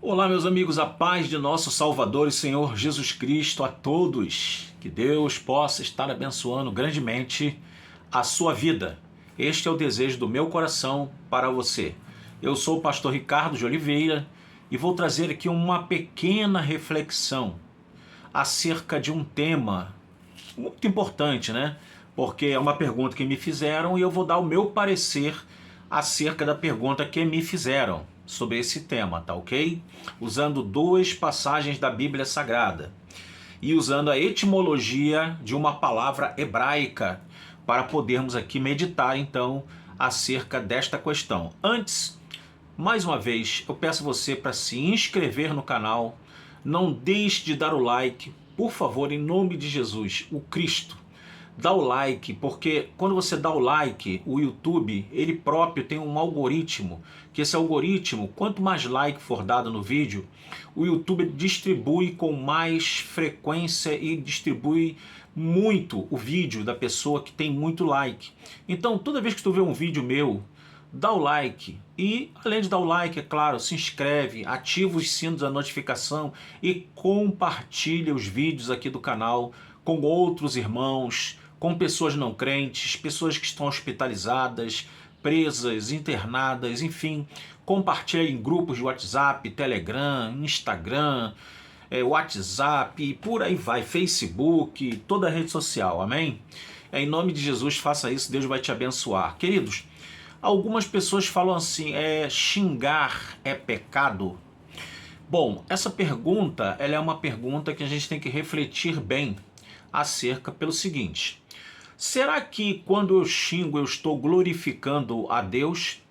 Olá, meus amigos, a paz de nosso Salvador e Senhor Jesus Cristo a todos. Que Deus possa estar abençoando grandemente a sua vida. Este é o desejo do meu coração para você. Eu sou o pastor Ricardo de Oliveira e vou trazer aqui uma pequena reflexão acerca de um tema muito importante, né? Porque é uma pergunta que me fizeram e eu vou dar o meu parecer acerca da pergunta que me fizeram sobre esse tema, tá ok? Usando duas passagens da Bíblia Sagrada e usando a etimologia de uma palavra hebraica para podermos aqui meditar então acerca desta questão. Antes, mais uma vez, eu peço a você para se inscrever no canal, não deixe de dar o like, por favor, em nome de Jesus, o Cristo. Dá o like, porque quando você dá o like, o YouTube, ele próprio tem um algoritmo, que esse algoritmo, quanto mais like for dado no vídeo, o YouTube distribui com mais frequência e distribui muito o vídeo da pessoa que tem muito like. Então, toda vez que tu vê um vídeo meu, dá o like e, além de dar o like, é claro, se inscreve, ativa os sinos da notificação e compartilha os vídeos aqui do canal com outros irmãos, com pessoas não crentes, pessoas que estão hospitalizadas, presas, internadas, enfim. Compartilha em grupos de WhatsApp, Telegram, Instagram, WhatsApp, e por aí vai, Facebook, toda a rede social, amém? Em nome de Jesus, faça isso, Deus vai te abençoar. Queridos, algumas pessoas falam assim, xingar é pecado? Bom, essa pergunta, ela é uma pergunta que a gente tem que refletir bem acerca pelo seguinte: será que quando eu xingo eu estou glorificando a Deus?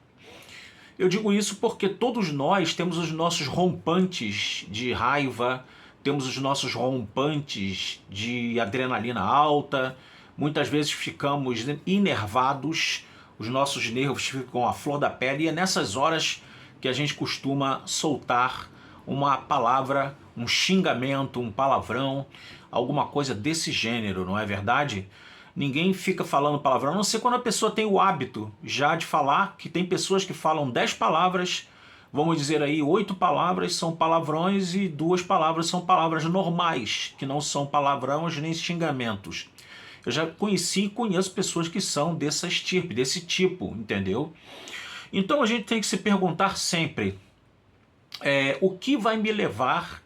Eu digo isso porque todos nós temos os nossos rompantes de raiva, temos os nossos rompantes de adrenalina alta, muitas vezes ficamos enervados, os nossos nervos ficam à flor da pele e é nessas horas que a gente costuma soltar uma palavra, um xingamento, um palavrão, alguma coisa desse gênero, não é verdade? Ninguém fica falando palavrão, a não ser quando a pessoa tem o hábito já de falar, que tem pessoas que falam 10 palavras, vamos dizer aí, 8 palavras são palavrões e 2 palavras são palavras normais, que não são palavrões nem xingamentos. Eu já conheci e conheço pessoas que são dessa estirpe, desse tipo, entendeu? Então a gente tem que se perguntar sempre, o que vai me levar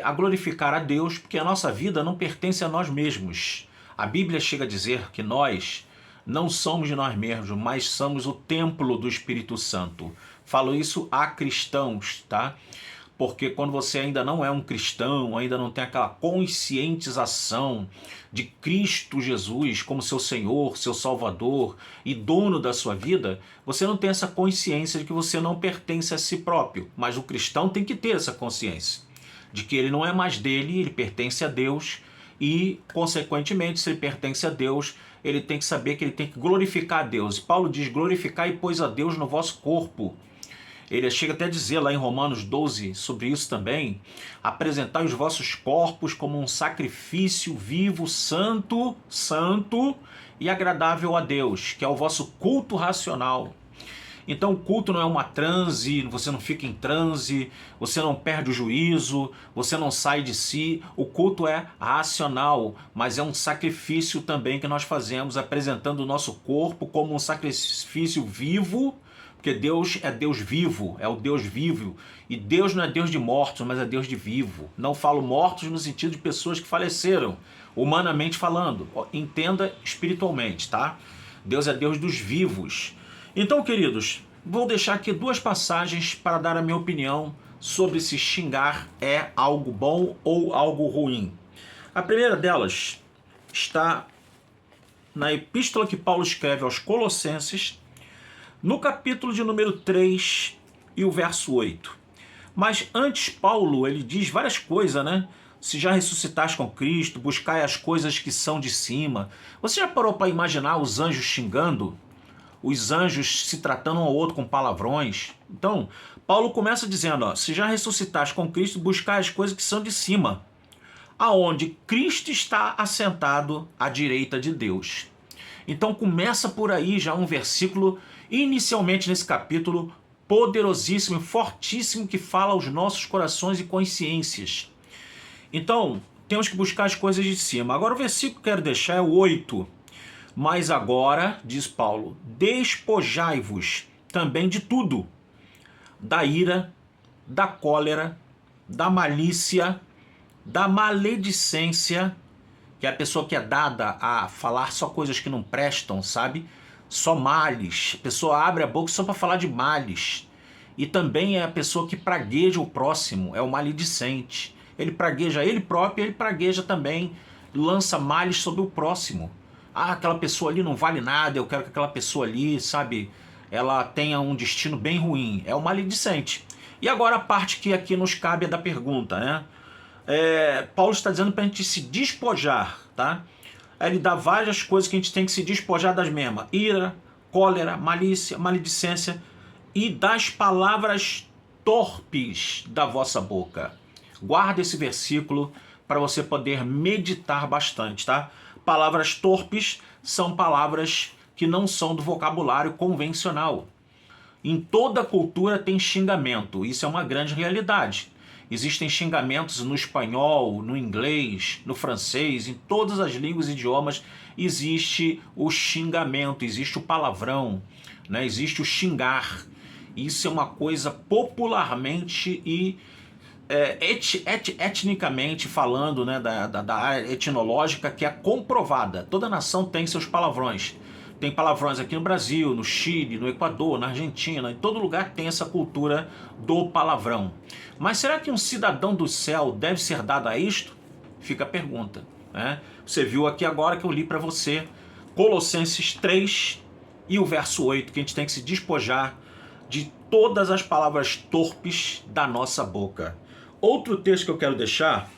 a glorificar a Deus, porque a nossa vida não pertence a nós mesmos. A Bíblia chega a dizer que nós não somos de nós mesmos, mas somos o templo do Espírito Santo. Falo isso a cristãos, tá? Porque quando você ainda não é um cristão, ainda não tem aquela conscientização de Cristo Jesus como seu Senhor, seu Salvador e dono da sua vida, você não tem essa consciência de que você não pertence a si próprio. Mas o cristão tem que ter essa consciência de que ele não é mais dele, ele pertence a Deus e, consequentemente, se ele pertence a Deus, ele tem que saber que ele tem que glorificar a Deus. E Paulo diz, glorificai, pois, a Deus no vosso corpo. Ele chega até a dizer lá em Romanos 12 sobre isso também, apresentai os vossos corpos como um sacrifício vivo, santo e agradável a Deus, que é o vosso culto racional. Então o culto não é uma transe, você não fica em transe, você não perde o juízo, você não sai de si. O culto é racional, mas é um sacrifício também que nós fazemos, apresentando o nosso corpo como um sacrifício vivo, porque Deus é Deus vivo, é o Deus vivo. E Deus não é Deus de mortos, mas é Deus de vivo. Não falo mortos no sentido de pessoas que faleceram, humanamente falando. Entenda espiritualmente, tá? Deus é Deus dos vivos. Então, queridos, vou deixar aqui duas passagens para dar a minha opinião sobre se xingar é algo bom ou algo ruim. A primeira delas está na epístola que Paulo escreve aos Colossenses, no capítulo de número 3 e o verso 8. Mas antes Paulo, ele diz várias coisas, né? Se já ressuscitaste com Cristo, buscai as coisas que são de cima. Você já parou para imaginar os anjos xingando? Os anjos se tratando um ao outro com palavrões? Então, Paulo começa dizendo, se já ressuscitaste com Cristo, buscai as coisas que são de cima, aonde Cristo está assentado à direita de Deus. Então começa por aí já um versículo, inicialmente nesse capítulo, poderosíssimo, fortíssimo, que fala aos nossos corações e consciências. Então, temos que buscar as coisas de cima. Agora o versículo que eu quero deixar é o 8. Mas agora, diz Paulo, despojai-vos também de tudo, da ira, da cólera, da malícia, da maledicência, que é a pessoa que é dada a falar só coisas que não prestam, sabe? Só males. A pessoa abre a boca só para falar de males. E também é a pessoa que pragueja o próximo, é o maledicente. Ele pragueja ele próprio, ele pragueja também, lança males sobre o próximo. Ah, aquela pessoa ali não vale nada, eu quero que aquela pessoa ali, sabe, ela tenha um destino bem ruim. É o maledicente. E agora a parte que aqui nos cabe é da pergunta, né? Paulo está dizendo para a gente se despojar, tá? Ele dá várias coisas que a gente tem que se despojar das mesmas: ira, cólera, malícia, maledicência e das palavras torpes da vossa boca. Guarda esse versículo para você poder meditar bastante, tá? Palavras torpes são palavras que não são do vocabulário convencional. Em toda cultura tem xingamento, isso é uma grande realidade. Existem xingamentos no espanhol, no inglês, no francês, em todas as línguas e idiomas existe o xingamento, existe o palavrão, né? Existe o xingar. Isso é uma coisa popularmente e etnicamente falando, né, da área etnológica, que é comprovada. Toda nação tem seus palavrões. Tem palavrões aqui no Brasil, no Chile, no Equador, na Argentina, em todo lugar tem essa cultura do palavrão. Mas será que um cidadão do céu deve ser dado a isto? Fica a pergunta, né? Você viu aqui agora que eu li para você Colossenses 3 e o verso 8, que a gente tem que se despojar de todas as palavras torpes da nossa boca. Outro texto que eu quero deixar,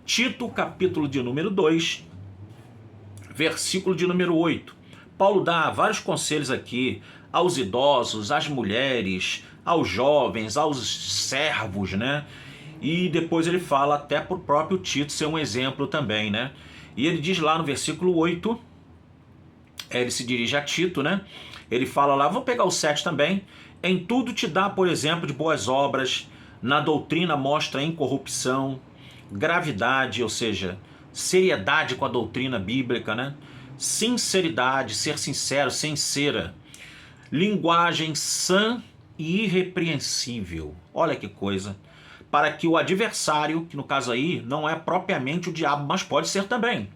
Tito, capítulo de número 2, versículo de número 8. Paulo dá vários conselhos aqui aos idosos, às mulheres, aos jovens, aos servos, né? E depois ele fala até para o próprio Tito ser um exemplo também, né? E ele diz lá no versículo 8, ele se dirige a Tito, né? Ele fala lá, vou pegar o 7 também. Em tudo te dá, por exemplo, de boas obras, na doutrina mostra incorrupção, gravidade, ou seja, seriedade com a doutrina bíblica, né? Sinceridade, ser sincero, sem cera, linguagem sã e irrepreensível. Olha que coisa. Para que o adversário, que no caso aí não é propriamente o diabo, mas pode ser também,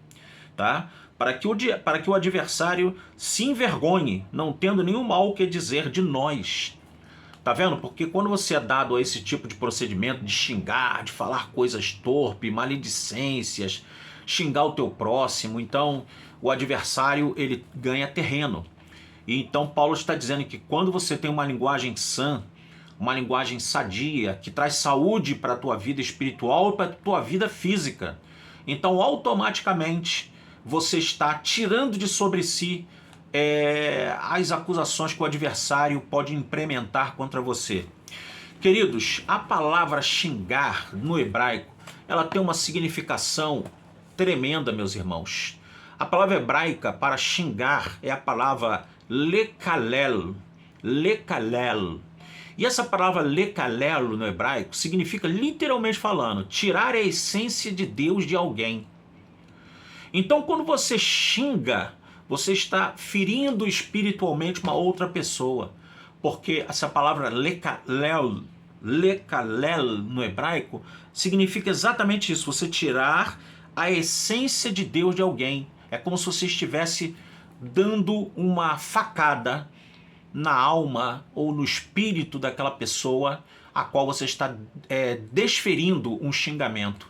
tá? Para que o adversário se envergonhe, não tendo nenhum mal que dizer de nós. Tá vendo? Porque quando você é dado a esse tipo de procedimento de xingar, de falar coisas torpes, maledicências, xingar o teu próximo, então o adversário ele ganha terreno. E então Paulo está dizendo que quando você tem uma linguagem sã, uma linguagem sadia, que traz saúde para a tua vida espiritual e para a tua vida física, então automaticamente você está tirando de sobre si as acusações que o adversário pode implementar contra você. Queridos, a palavra xingar no hebraico, ela tem uma significação tremenda, meus irmãos. A palavra hebraica para xingar é a palavra lekalel. Lekalel. E essa palavra lekalel no hebraico significa, literalmente falando, tirar a essência de Deus de alguém. Então, quando você xinga, você está ferindo espiritualmente uma outra pessoa. Porque essa palavra lekalel no hebraico significa exatamente isso, você tirar a essência de Deus de alguém. É como se você estivesse dando uma facada na alma ou no espírito daquela pessoa a qual você está desferindo um xingamento.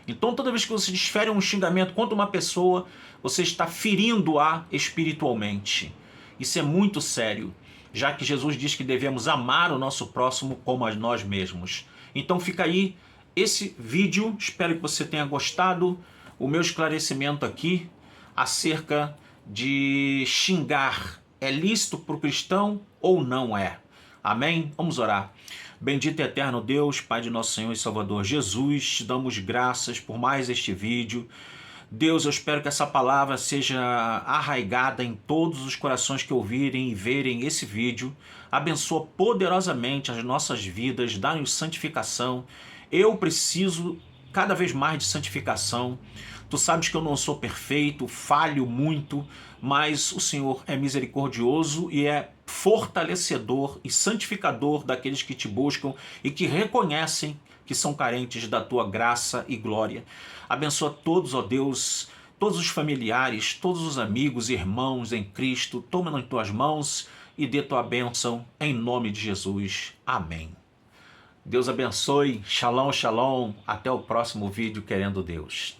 Então toda vez que você desfere um xingamento contra uma pessoa, você está ferindo-a espiritualmente. Isso é muito sério, já que Jesus diz que devemos amar o nosso próximo como a nós mesmos. Então fica aí esse vídeo, espero que você tenha gostado, o meu esclarecimento aqui acerca de xingar. É lícito para o cristão ou não é? Amém? Vamos orar. Bendito e eterno Deus, Pai de nosso Senhor e Salvador Jesus, te damos graças por mais este vídeo. Deus, eu espero que essa palavra seja arraigada em todos os corações que ouvirem e verem esse vídeo. Abençoa poderosamente as nossas vidas, dá-nos santificação. Eu preciso cada vez mais de santificação. Tu sabes que eu não sou perfeito, falho muito, mas o Senhor é misericordioso e é fortalecedor e santificador daqueles que te buscam e que reconhecem que são carentes da tua graça e glória. Abençoa todos, ó Deus, todos os familiares, todos os amigos e irmãos em Cristo. Toma nas tuas mãos e dê tua bênção em nome de Jesus. Amém. Deus abençoe. Shalom, shalom. Até o próximo vídeo, querendo Deus.